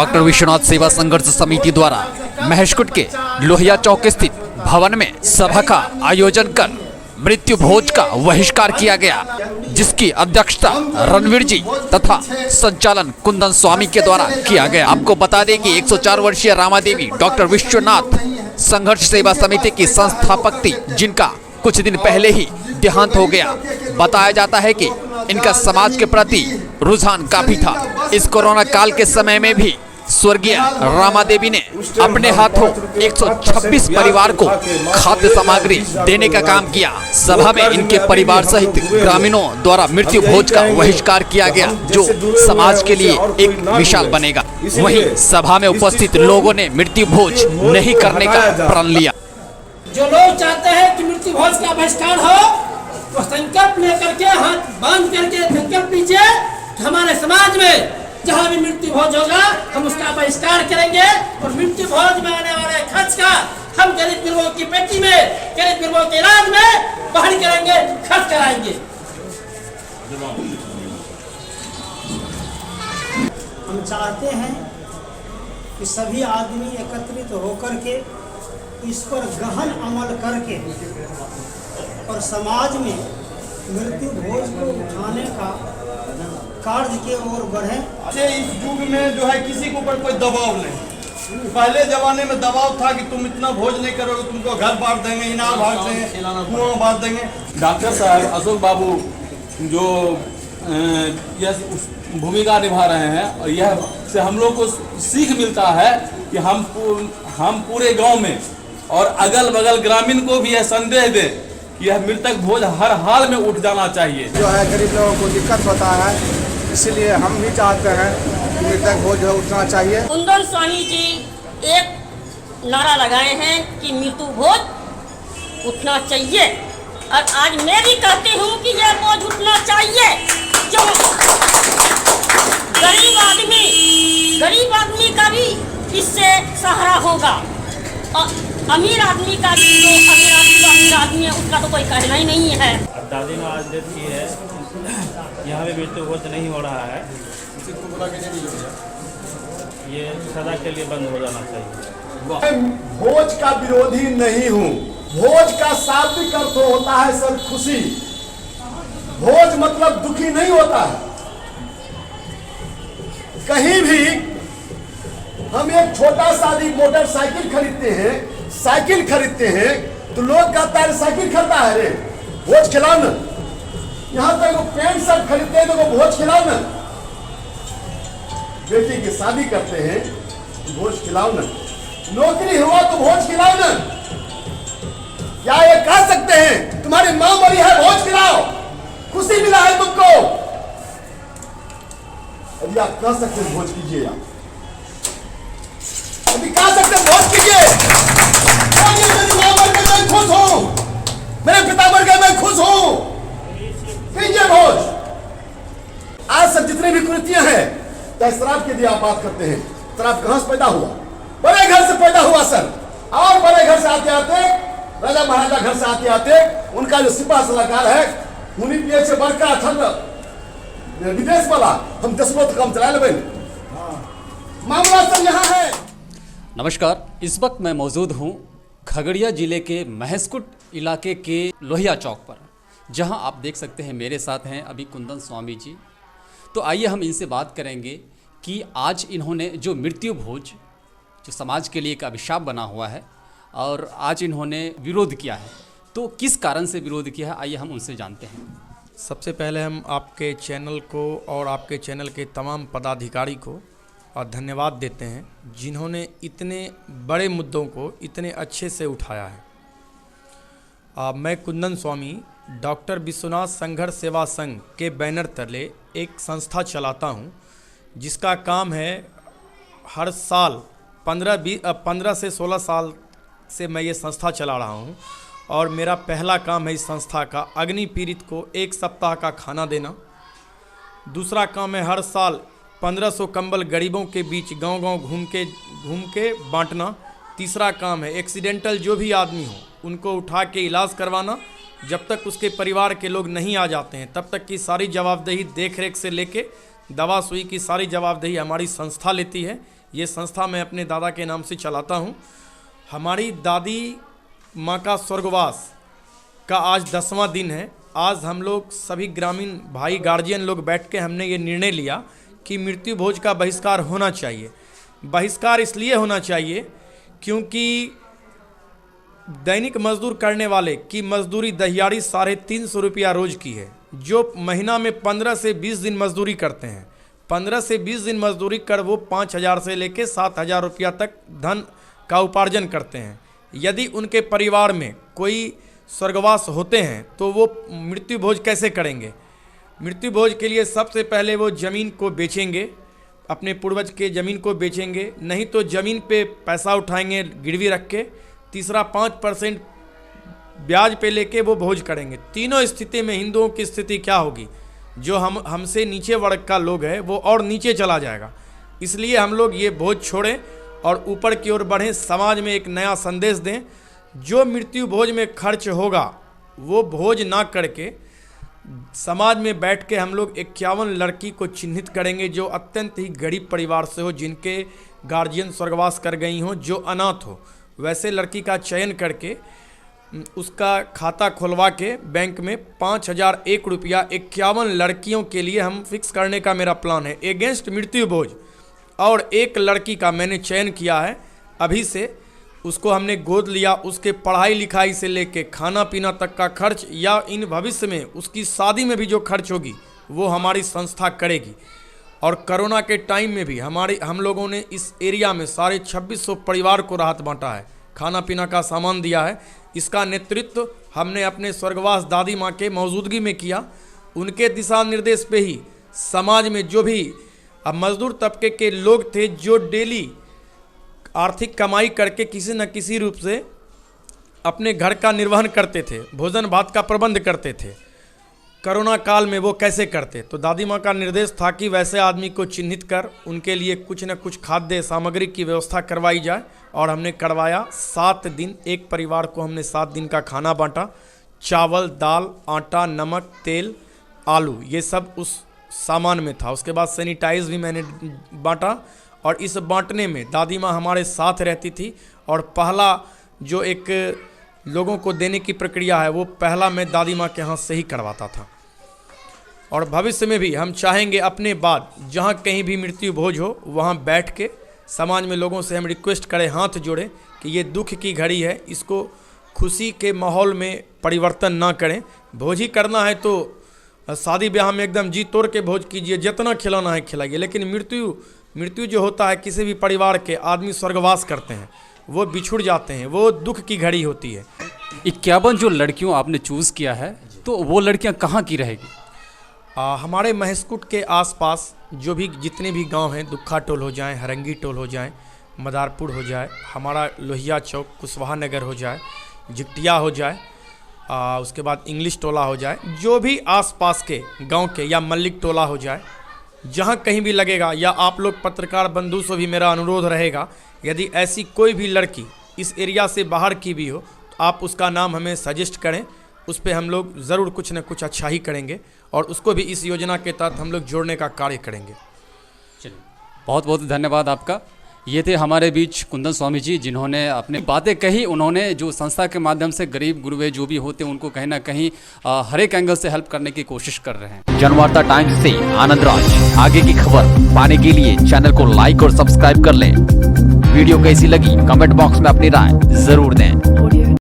Doctor Vishwanath सेवा संघर्ष समिति द्वारा महेशकुट के लोहिया चौक स्थित भवन में सभा का आयोजन कर मृत्यु भोज का बहिष्कार किया गया, जिसकी अध्यक्षता रणवीर जी तथा संचालन कुंदन स्वामी के द्वारा किया गया। आपको बता दें कि 104 वर्षीय रामा देवी डॉक्टर विश्वनाथ संघर्ष सेवा समिति की संस्थापक थी, जिनका कुछ दिन पहले ही देहांत हो गया। बताया जाता है कि इनका समाज के प्रति रुझान काफी था। इस कोरोना काल के समय में भी स्वर्गीय रामा देवी ने अपने हाथों 126 परिवार को खाद्य सामग्री देने का काम किया। सभा में इनके परिवार सहित ग्रामीणों द्वारा मृत्यु भोज का बहिष्कार किया गया, जो समाज के लिए एक मिसाल बनेगा। वहीं सभा में उपस्थित लोगों ने मृत्यु भोज नहीं करने का प्रण लिया। जो लोग चाहते हैं कि मृत्यु भोज का बहिष्कार हो, वो संकल्प लेकर के हाथ बांध करके संकल्प लीजिए कि हमारे समाज में जहाँ भी मृत्यु भोज होगा हम उसका बहिष्कार करेंगे और मृत्यु भोज में आने वाले खर्च का हम गरीब गुरबों की पेटी में, गरीब गुरबों के इलाज में बाहर करेंगे, खर्च कराएंगे। हम चाहते हैं कि सभी आदमी एकत्रित होकर के इस पर गहन अमल करके और समाज में मृत्यु भोज को उठाने का कार्य की ओर बढ़े। इस युग में जो है किसी के ऊपर कोई दबाव नहीं। पहले जमाने में दबाव था कि तुम इतना भोज नहीं करोगे, तुमको घर बांट देंगे, इनार बांट देंगे, कुआं बांट देंगे। डॉक्टर साहब अशोक बाबू जो यह भूमिका निभा रहे हैं, और यह से हम लोग को सीख मिलता है कि हम पूरे गांव में और अगल बगल ग्रामीण को भी यह संदेश दें कि यह मृतक भोज हर हाल में उठ जाना चाहिए। जो है गरीब लोगों को दिक्कत होता है, इसलिए हम भी चाहते हैं कि मृतक भोज उठना चाहिए। कुंदन स्वामी जी एक नारा लगाए हैं कि मृत्यु भोज उठना चाहिए, और आज मैं भी कहती हूँ कि यह भोज उठना चाहिए। जो गरीब आदमी का भी इससे सहारा होगा, और अमीर आदमी का भी, जो अमीर आदमी है उसका तो कोई कहना ही नहीं है। दादी ने आज डेथ की है, यहाँ पे मृत्यु भोज नहीं हो रहा है, ये सदा के लिए बंद हो जाना चाहिए। भोज का विरोधी नहीं हूँ। भोज का शाब्दिक अर्थ होता है सर खुशी। भोज मतलब दुखी नहीं होता है। कहीं भी हम एक छोटा सा मोटरसाइकिल खरीदते हैं, साइकिल खरीदते हैं, तो लोग कहता है साइकिल खरीदा है रे, भोज खिलाओ ना। यहाँ तक वो पैंट शर्ट खरीदते हैं तो वो भोज खिलाओ ना। बेटी की शादी करते हैं, भोज खिलाओ ना। नौकरी हुआ तो भोज खिलाओ ना। क्या ये कह सकते हैं तुम्हारी माँ मरी है, भोज खिलाओ, खुशी मिला है तुमको? अभी आप कह सकते हैं भोज कीजिए, आप अभी कह सकते हैं भोज कीजिए। मेरी माँ मर गई, मैं खुश हूं, मेरे पिता मर गए, मैं खुश हूं, कीजिए भोज। आज से जितनी भी कुरीतियां हैं, चाहे शराब की आप बात करते हैं, शराब कहां से पैदा हुआ? बड़े घर से पैदा हुआ सर। और बड़े घर से आते आते, राजा महाराजा घर से आते आते, उनका जो सिपा सलाहकार है, उन्हीं पिए से बढ़कर अठल विदेश वाला हम 10 तो कम चला ले। मामला सर यहाँ है। नमस्कार, इस वक्त मैं मौजूद हूँ खगड़िया जिले के महेशकुट इलाके के लोहिया चौक पर, जहाँ आप देख सकते हैं मेरे साथ हैं अभी कुंदन स्वामी जी। तो आइए हम इनसे बात करेंगे कि आज इन्होंने जो मृत्यु भोज, जो समाज के लिए एक अभिशाप बना हुआ है, और आज इन्होंने विरोध किया है, तो किस कारण से विरोध किया है, आइए हम उनसे जानते हैं। सबसे पहले हम आपके चैनल को और आपके चैनल के तमाम पदाधिकारी को और धन्यवाद देते हैं, जिन्होंने इतने बड़े मुद्दों को इतने अच्छे से उठाया है। मैं कुंदन स्वामी डॉक्टर विश्वनाथ संघर्ष सेवा संघ के बैनर तले एक संस्था चलाता हूं, जिसका काम है हर साल 15 से 16 साल से मैं ये संस्था चला रहा हूं, और मेरा पहला काम है इस संस्था का अग्नि पीड़ित को 1 सप्ताह का खाना देना। दूसरा काम है हर साल 1500 कंबल गरीबों के बीच गांव-गांव घूम के बांटना। तीसरा काम है एक्सीडेंटल जो भी आदमी हो उनको उठा के इलाज करवाना। जब तक उसके परिवार के लोग नहीं आ जाते हैं तब तक की सारी जवाबदेही देख रेख से लेके दवा सुई की सारी जवाबदेही हमारी संस्था लेती है। ये संस्था मैं अपने दादा के नाम से चलाता हूँ। हमारी दादी माँ का स्वर्गवास का आज 10वां दिन है। आज हम लोग सभी ग्रामीण भाई गार्जियन लोग बैठ के हमने ये निर्णय लिया कि मृत्यु भोज का बहिष्कार होना चाहिए। बहिष्कार इसलिए होना चाहिए क्योंकि दैनिक मजदूर करने वाले की मजदूरी दहियाड़ी 350 रुपया रोज की है, जो महीना में 15 से 20 दिन मजदूरी करते हैं। 15 से 20 दिन मजदूरी कर वो 5,000 से लेकर 7,000 रुपया तक धन का उपार्जन करते हैं। यदि उनके परिवार में कोई स्वर्गवास होते हैं तो वो मृत्यु भोज कैसे करेंगे? मृत्यु भोज के लिए सबसे पहले वो ज़मीन को बेचेंगे, अपने पूर्वज के ज़मीन को बेचेंगे, नहीं तो ज़मीन पे पैसा उठाएंगे गिरवी रख के। तीसरा 5% ब्याज पे लेके वो भोज करेंगे। तीनों स्थिति में हिंदुओं की स्थिति क्या होगी? जो हमसे नीचे वर्ग का लोग है वो और नीचे चला जाएगा। इसलिए हम लोग ये भोज छोड़ें और ऊपर की ओर बढ़ें, समाज में एक नया संदेश दें। जो मृत्यु भोज में खर्च होगा वो भोज ना करके समाज में बैठ के हम लोग 51 लड़की को चिन्हित करेंगे जो अत्यंत ही गरीब परिवार से हो, जिनके गार्जियन स्वर्गवास कर गई हों, जो अनाथ हो। वैसे लड़की का चयन करके उसका खाता खुलवा के बैंक में 5,001 रुपया 51 लड़कियों के लिए हम फिक्स करने का मेरा प्लान है एगेंस्ट मृत्यु भोज। और एक लड़की का मैंने चयन किया है अभी से, उसको हमने गोद लिया। उसके पढ़ाई लिखाई से लेके खाना पीना तक का खर्च या इन भविष्य में उसकी शादी में भी जो खर्च होगी वो हमारी संस्था करेगी। और कोरोना के टाइम में भी हम लोगों ने इस एरिया में 2600 परिवार को राहत बांटा है, खाना पीना का सामान दिया है। इसका नेतृत्व हमने अपने स्वर्गवास दादी माँ के मौजूदगी में किया। उनके दिशा निर्देश पे ही समाज में जो भी मजदूर तबके के लोग थे जो डेली आर्थिक कमाई करके किसी न किसी रूप से अपने घर का निर्वहन करते थे, भोजन भात का प्रबंध करते थे, कोरोना काल में वो कैसे करते? तो दादी माँ का निर्देश था कि वैसे आदमी को चिन्हित कर उनके लिए कुछ न कुछ खाद्य सामग्री की व्यवस्था करवाई जाए। और हमने करवाया। 7 दिन एक परिवार को हमने 7 दिन का खाना बांटा। चावल, दाल, आटा, नमक, तेल, आलू, ये सब उस सामान में था। उसके बाद सैनिटाइज भी मैंने बांटा। और इस बांटने में दादी माँ हमारे साथ रहती थी। और पहला जो एक लोगों को देने की प्रक्रिया है वो पहला मैं दादी माँ के हाथ से ही करवाता था। और भविष्य में भी हम चाहेंगे अपने बाद जहाँ कहीं भी मृत्यु भोज हो वहाँ बैठ के समाज में लोगों से हम रिक्वेस्ट करें, हाथ जोड़ें कि ये दुख की घड़ी है, इसको खुशी के माहौल में परिवर्तन ना करें। भोज ही करना है तो शादी ब्याह में एकदम जी तोड़ के भोज कीजिए, जितना खिलाना है खिलाइए। लेकिन मृत्यु जो होता है किसी भी परिवार के, आदमी स्वर्गवास करते हैं, वो बिछुड़ जाते हैं, वो दुख की घड़ी होती है। 51 जो लड़कियों आपने चूज़ किया है तो वो लड़कियां कहाँ की रहेगी? हमारे महेशकुट के आसपास जो भी जितने भी गांव हैं, दुक्खा टोल हो जाए, हरंगी टोल हो जाए, मदारपुर हो जाए, हमारा लोहिया चौक, कुशवाहा नगर हो जाए, जिकटिया हो जाए, उसके बाद इंग्लिश टोला हो जाए, जो भी आसपास के गांव के, या मल्लिक टोला हो जाए, जहां कहीं भी लगेगा। या आप लोग पत्रकार बंधु से भी मेरा अनुरोध रहेगा, यदि ऐसी कोई भी लड़की इस एरिया से बाहर की भी हो तो आप उसका नाम हमें सजेस्ट करें, उस पर हम लोग ज़रूर कुछ न कुछ अच्छा ही करेंगे और उसको भी इस योजना के तहत हम लोग जोड़ने का कार्य करेंगे। चलिए, बहुत बहुत धन्यवाद आपका। ये थे हमारे बीच कुंदन स्वामी जी, जिन्होंने अपनी बातें कही। उन्होंने जो संस्था के माध्यम से गरीब गुरबे जो भी होते हैं उनको कहीं ना कहीं हर एक एंगल से हेल्प करने की कोशिश कर रहे हैं। जनवार्ता टाइम्स से आनंद राज। आगे की खबर पाने के लिए चैनल को लाइक और सब्सक्राइब कर लें। वीडियो कैसी लगी कमेंट बॉक्स में अपनी राय जरूर दें।